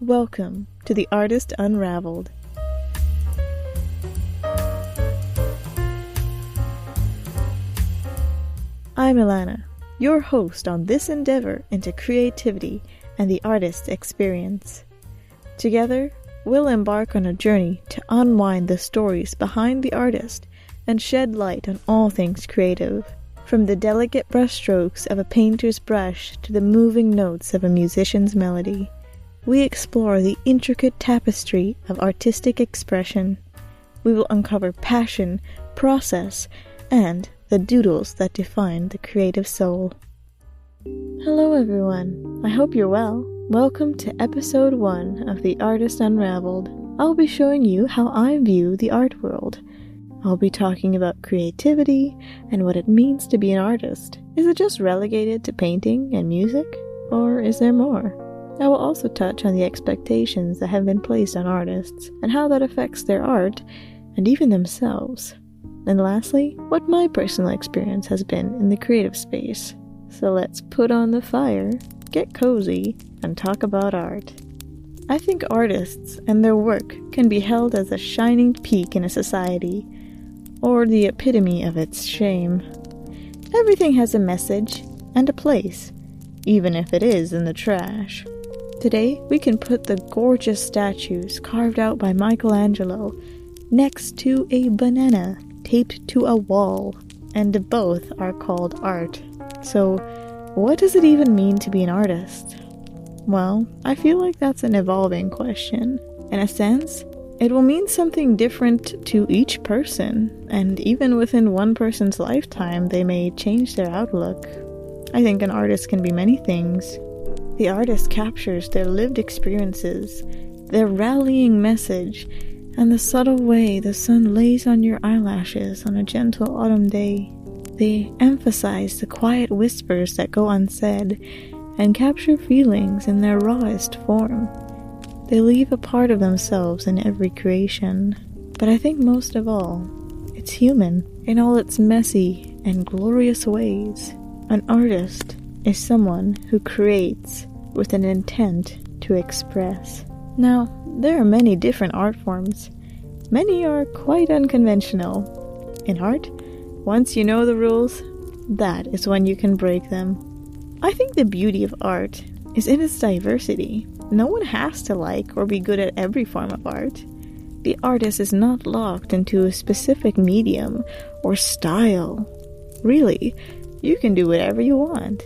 Welcome to the Artist Unraveled. I'm Ilana, your host on this endeavor into creativity and the artist's experience. Together, we'll embark on a journey to unwind the stories behind the artist and shed light on all things creative, from the delicate brushstrokes of a painter's brush to the moving notes of a musician's melody. We explore the intricate tapestry of artistic expression. We will uncover passion, process, and the doodles that define the creative soul. Hello everyone, I hope you're well. Welcome to episode 1 of The Artist Unraveled. I'll be showing you how I view the art world. I'll be talking about creativity and what it means to be an artist. Is it just relegated to painting and music? Or is there more? I will also touch on the expectations that have been placed on artists and how that affects their art and even themselves. And lastly, what my personal experience has been in the creative space. So let's put on the fire, get cozy, and talk about art. I think artists and their work can be held as a shining peak in a society, or the epitome of its shame. Everything has a message and a place, even if it is in the trash. Today, we can put the gorgeous statues carved out by Michelangelo next to a banana taped to a wall, and both are called art. So, what does it even mean to be an artist? Well, I feel like that's an evolving question. In a sense, it will mean something different to each person, and even within one person's lifetime, they may change their outlook. I think an artist can be many things. The artist captures their lived experiences, their rallying message, and the subtle way the sun lays on your eyelashes on a gentle autumn day. They emphasize the quiet whispers that go unsaid and capture feelings in their rawest form. They leave a part of themselves in every creation. But I think most of all, it's human in all its messy and glorious ways. An artist is someone who creates with an intent to express. Now, there are many different art forms. Many are quite unconventional. In art, once you know the rules, that is when you can break them. I think the beauty of art is in its diversity. No one has to like or be good at every form of art. The artist is not locked into a specific medium or style. Really, you can do whatever you want.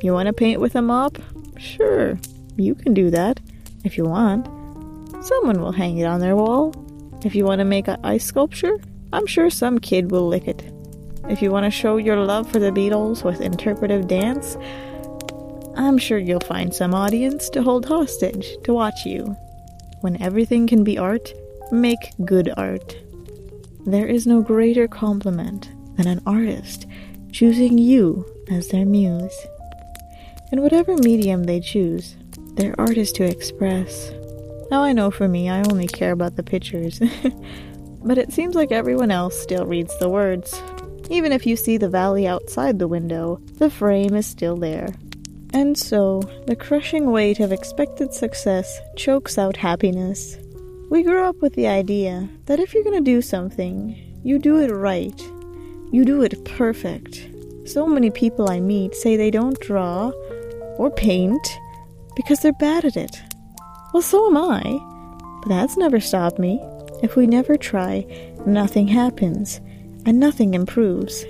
You want to paint with a mop? Sure, you can do that if you want. Someone will hang it on their wall. If you want to make an ice sculpture, I'm sure some kid will lick it. If you want to show your love for the Beatles with interpretive dance, I'm sure you'll find some audience to hold hostage to watch you. When everything can be art, make good art. There is no greater compliment than an artist choosing you as their muse. In whatever medium they choose, their art is to express. Now I know for me, I only care about the pictures, but it seems like everyone else still reads the words. Even if you see the valley outside the window, the frame is still there. And so, the crushing weight of expected success chokes out happiness. We grew up with the idea that if you're gonna do something, you do it right. You do it perfect. So many people I meet say they don't draw or paint because they're bad at it. Well, so am I. But that's never stopped me. If we never try, nothing happens, and nothing improves.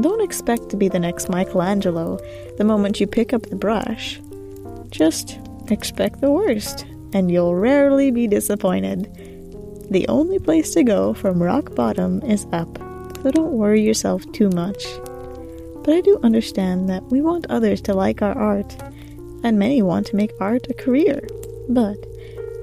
Don't expect to be the next Michelangelo the moment you pick up the brush. Just expect the worst, and you'll rarely be disappointed. The only place to go from rock bottom is up, so don't worry yourself too much. But I do understand that we want others to like our art, and many want to make art a career. But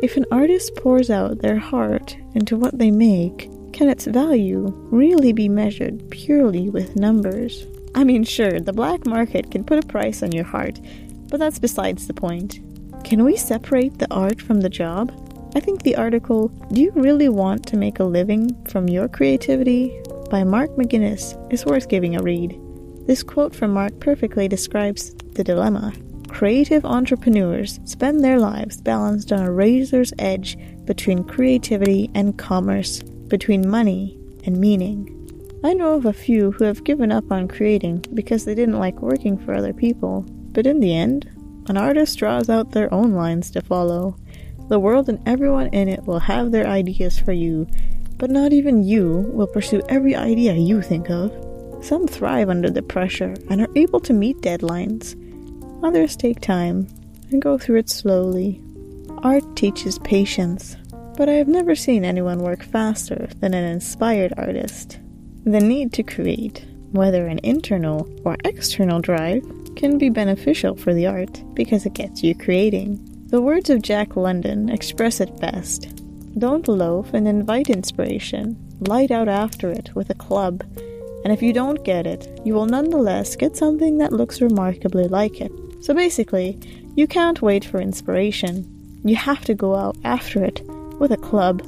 if an artist pours out their heart into what they make, can its value really be measured purely with numbers? I mean, sure, the black market can put a price on your heart, but that's besides the point. Can we separate the art from the job? I think the article, "Do You Really Want to Make a Living from Your Creativity?" by Mark McGuinness is worth giving a read. This quote from Mark perfectly describes the dilemma. creative entrepreneurs spend their lives balanced on a razor's edge between creativity and commerce, between money and meaning. I know of a few who have given up on creating because they didn't like working for other people, but in the end, an artist draws out their own lines to follow. The world and everyone in it will have their ideas for you, but not even you will pursue every idea you think of. Some thrive under the pressure and are able to meet deadlines. Others take time and go through it slowly. Art teaches patience, but I have never seen anyone work faster than an inspired artist. The need to create, whether an internal or external drive, can be beneficial for the art because it gets you creating. The words of Jack London express it best. Don't loaf and invite inspiration. Light out after it with a club. And if you don't get it, you will nonetheless get something that looks remarkably like it. So basically, you can't wait for inspiration. You have to go out after it with a club.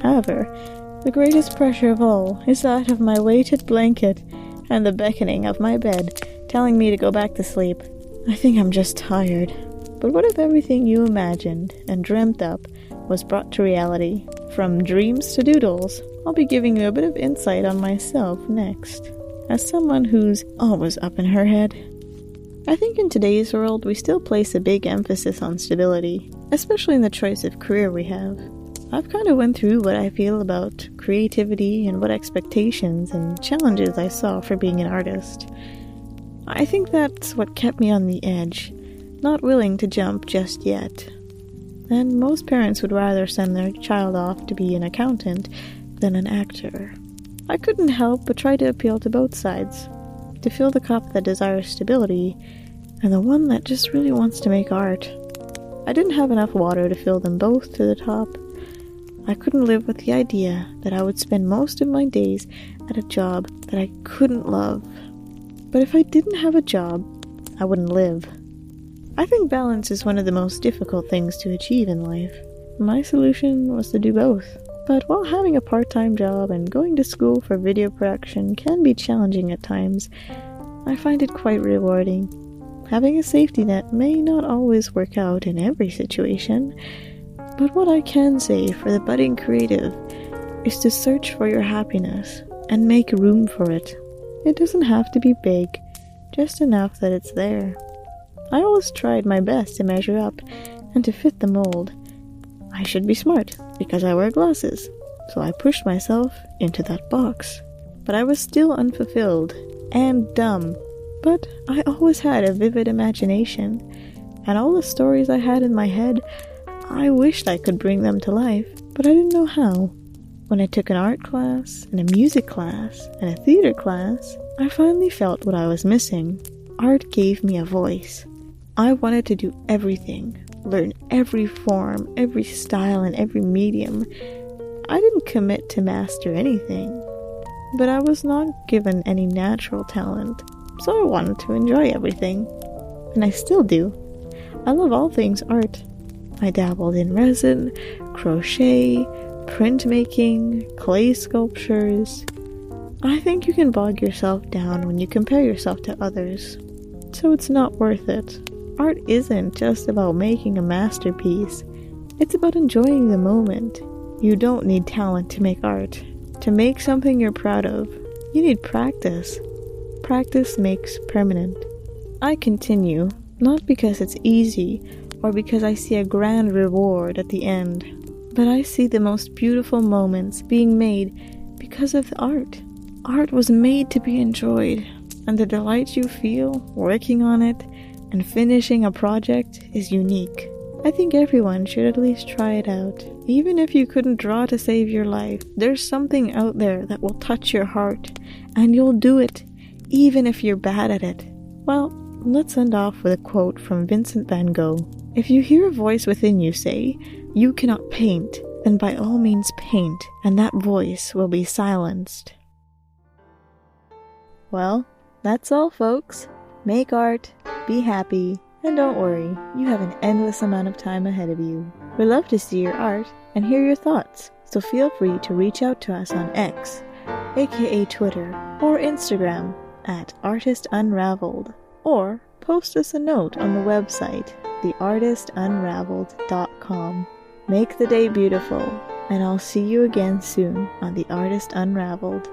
However, the greatest pressure of all is that of my weighted blanket and the beckoning of my bed telling me to go back to sleep. I think I'm just tired. But what if everything you imagined and dreamt up was brought to reality? From dreams to doodles, I'll be giving you a bit of insight on myself next, as someone who's always up in her head. I think in today's world we still place a big emphasis on stability, especially in the choice of career we have. I've kind of went through what I feel about creativity and what expectations and challenges I saw for being an artist. I think that's what kept me on the edge, not willing to jump just yet. And most parents would rather send their child off to be an accountant than an actor. I couldn't help but try to appeal to both sides, to fill the cup that desires stability and the one that just really wants to make art. I didn't have enough water to fill them both to the top. I couldn't live with the idea that I would spend most of my days at a job that I couldn't love. But if I didn't have a job, I wouldn't live. I think balance is one of the most difficult things to achieve in life. My solution was to do both. But while having a part-time job and going to school for video production can be challenging at times, I find it quite rewarding. Having a safety net may not always work out in every situation, but what I can say for the budding creative is to search for your happiness and make room for it. It doesn't have to be big, just enough that it's there. I always tried my best to measure up and to fit the mold. I should be smart because I wear glasses, so I pushed myself into that box. But I was still unfulfilled and dumb. But I always had a vivid imagination, and all the stories I had in my head, I wished I could bring them to life, but I didn't know how. When I took an art class, and a music class, and a theater class, I finally felt what I was missing. Art gave me a voice. I wanted to do everything, learn every form, every style, and every medium. I didn't commit to master anything, but I was not given any natural talent, so I wanted to enjoy everything. And I still do. I love all things art. I dabbled in resin, crochet, printmaking, clay sculptures. I think you can bog yourself down when you compare yourself to others, so it's not worth it. Art isn't just about making a masterpiece. It's about enjoying the moment. You don't need talent to make art. To make something you're proud of, you need practice. Practice makes permanent. I continue, not because it's easy or because I see a grand reward at the end, but I see the most beautiful moments being made because of the art. Art was made to be enjoyed, and the delight you feel working on it and finishing a project is unique. I think everyone should at least try it out. Even if you couldn't draw to save your life, there's something out there that will touch your heart, and you'll do it, even if you're bad at it. Well, let's end off with a quote from Vincent van Gogh. If you hear a voice within you say, "You cannot paint," then by all means paint, and that voice will be silenced. Well, that's all, folks. Make art, be happy, and don't worry, you have an endless amount of time ahead of you. We love to see your art and hear your thoughts, so feel free to reach out to us on X, aka Twitter, or Instagram at artistunravelled, or post us a note on the website, theartistunraveled.com. Make the day beautiful, and I'll see you again soon on The Artist Unraveled.